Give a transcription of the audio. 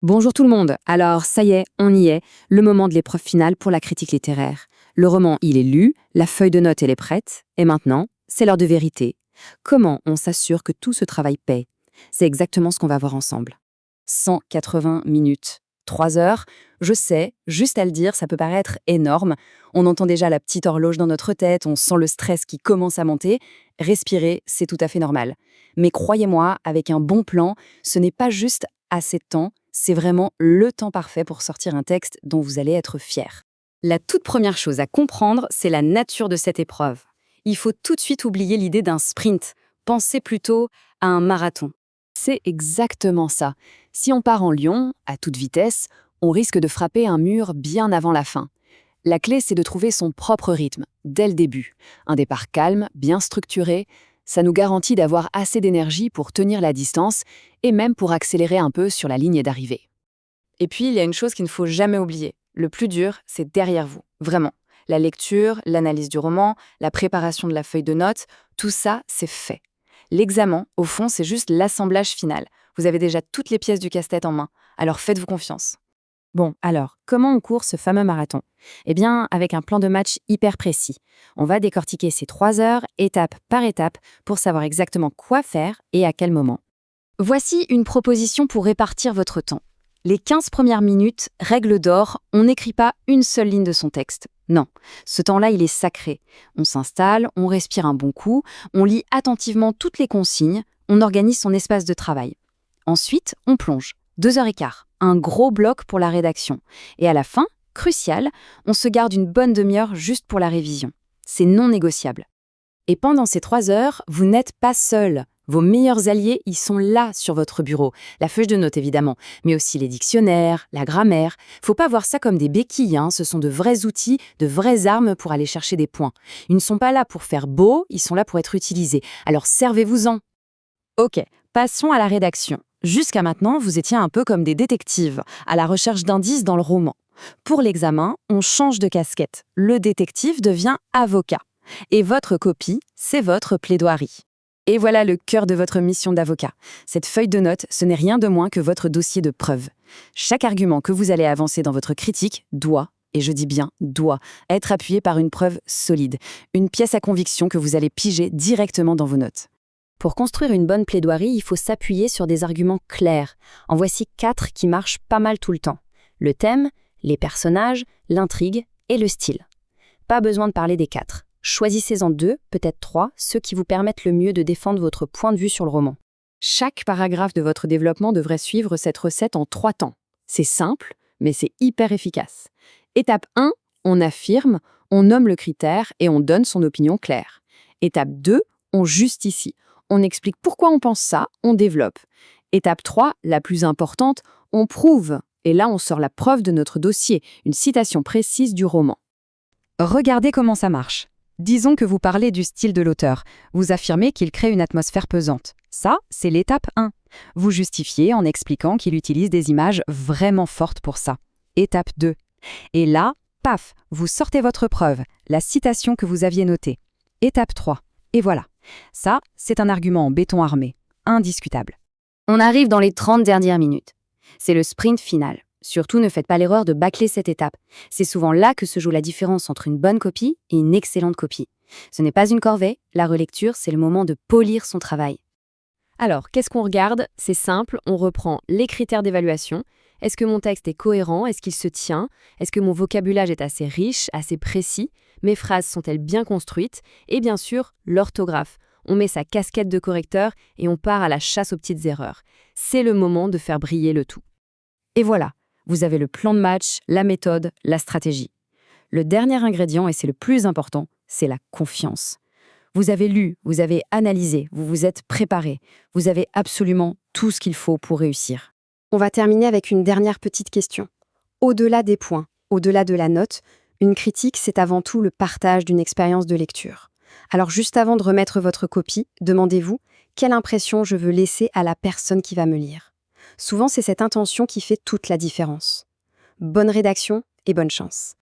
Bonjour tout le monde. Alors, ça y est, on y est, le moment de l'épreuve finale pour la critique littéraire. Le roman, il est lu, la feuille de notes, elle est prête, et maintenant, c'est l'heure de vérité. Comment on s'assure que tout ce travail paie? C'est exactement ce qu'on va voir ensemble. 180 minutes. 3 heures, je sais, juste à le dire, ça peut paraître énorme. On entend déjà la petite horloge dans notre tête, on sent le stress qui commence à monter. Respirer, c'est tout à fait normal. Mais croyez-moi, avec un bon plan, ce n'est pas juste assez de temps, c'est vraiment le temps parfait pour sortir un texte dont vous allez être fier. La toute première chose à comprendre, c'est la nature de cette épreuve. Il faut tout de suite oublier l'idée d'un sprint. Pensez plutôt à un marathon. C'est exactement ça. Si on part en lion, à toute vitesse, on risque de frapper un mur bien avant la fin. La clé, c'est de trouver son propre rythme, dès le début. Un départ calme, bien structuré, ça nous garantit d'avoir assez d'énergie pour tenir la distance et même pour accélérer un peu sur la ligne d'arrivée. Et puis, il y a une chose qu'il ne faut jamais oublier. Le plus dur, c'est derrière vous, vraiment. La lecture, l'analyse du roman, la préparation de la feuille de notes, tout ça, c'est fait. L'examen, au fond, c'est juste l'assemblage final. Vous avez déjà toutes les pièces du casse-tête en main, alors faites-vous confiance. Bon, alors, comment on court ce fameux marathon? Eh bien, avec un plan de match hyper précis. On va décortiquer ces 3 heures, étape par étape, pour savoir exactement quoi faire et à quel moment. Voici une proposition pour répartir votre temps. Les 15 premières minutes, règle d'or, on n'écrit pas une seule ligne de son texte. Non, ce temps-là, il est sacré. On s'installe, on respire un bon coup, on lit attentivement toutes les consignes, on organise son espace de travail. Ensuite, on plonge. 2 heures et quart, un gros bloc pour la rédaction. Et à la fin, crucial, on se garde une bonne demi-heure juste pour la révision. C'est non négociable. Et pendant ces 3 heures, vous n'êtes pas seul. Vos meilleurs alliés, ils sont là sur votre bureau. La feuille de notes, évidemment, mais aussi les dictionnaires, la grammaire. Faut pas voir ça comme des béquilles, hein. Ce sont de vrais outils, de vraies armes pour aller chercher des points. Ils ne sont pas là pour faire beau, ils sont là pour être utilisés. Alors servez-vous-en. Ok, passons à la rédaction. Jusqu'à maintenant, vous étiez un peu comme des détectives, à la recherche d'indices dans le roman. Pour l'examen, on change de casquette. Le détective devient avocat. Et votre copie, c'est votre plaidoirie. Et voilà le cœur de votre mission d'avocat. Cette feuille de notes, ce n'est rien de moins que votre dossier de preuve. Chaque argument que vous allez avancer dans votre critique doit, et je dis bien doit, être appuyé par une preuve solide, une pièce à conviction que vous allez piger directement dans vos notes. Pour construire une bonne plaidoirie, il faut s'appuyer sur des arguments clairs. En voici 4 qui marchent pas mal tout le temps. Le thème, les personnages, l'intrigue et le style. Pas besoin de parler des 4. Choisissez-en 2, peut-être 3, ceux qui vous permettent le mieux de défendre votre point de vue sur le roman. Chaque paragraphe de votre développement devrait suivre cette recette en 3 temps. C'est simple, mais c'est hyper efficace. Étape 1, on affirme, on nomme le critère et on donne son opinion claire. Étape 2, on justifie. On explique pourquoi on pense ça, on développe. Étape 3, la plus importante, on prouve. Et là, on sort la preuve de notre dossier, une citation précise du roman. Regardez comment ça marche. Disons que vous parlez du style de l'auteur. Vous affirmez qu'il crée une atmosphère pesante. Ça, c'est l'étape 1. Vous justifiez en expliquant qu'il utilise des images vraiment fortes pour ça. Étape 2. Et là, paf, vous sortez votre preuve, la citation que vous aviez notée. Étape 3. Et voilà. Ça, c'est un argument en béton armé, indiscutable. On arrive dans les 30 dernières minutes. C'est le sprint final. Surtout, ne faites pas l'erreur de bâcler cette étape. C'est souvent là que se joue la différence entre une bonne copie et une excellente copie. Ce n'est pas une corvée, la relecture, c'est le moment de polir son travail. Alors, qu'est-ce qu'on regarde? C'est simple, on reprend les critères d'évaluation. Est-ce que mon texte est cohérent? Est-ce qu'il se tient? Est-ce que mon vocabulaire est assez riche, assez précis? Mes phrases sont-elles bien construites? Et bien sûr, l'orthographe. On met sa casquette de correcteur et on part à la chasse aux petites erreurs. C'est le moment de faire briller le tout. Et voilà, vous avez le plan de match, la méthode, la stratégie. Le dernier ingrédient, et c'est le plus important, c'est la confiance. Vous avez lu, vous avez analysé, vous vous êtes préparé. Vous avez absolument tout ce qu'il faut pour réussir. On va terminer avec une dernière petite question. Au-delà des points, au-delà de la note, une critique, c'est avant tout le partage d'une expérience de lecture. Alors juste avant de remettre votre copie, demandez-vous quelle impression je veux laisser à la personne qui va me lire. Souvent, c'est cette intention qui fait toute la différence. Bonne rédaction et bonne chance.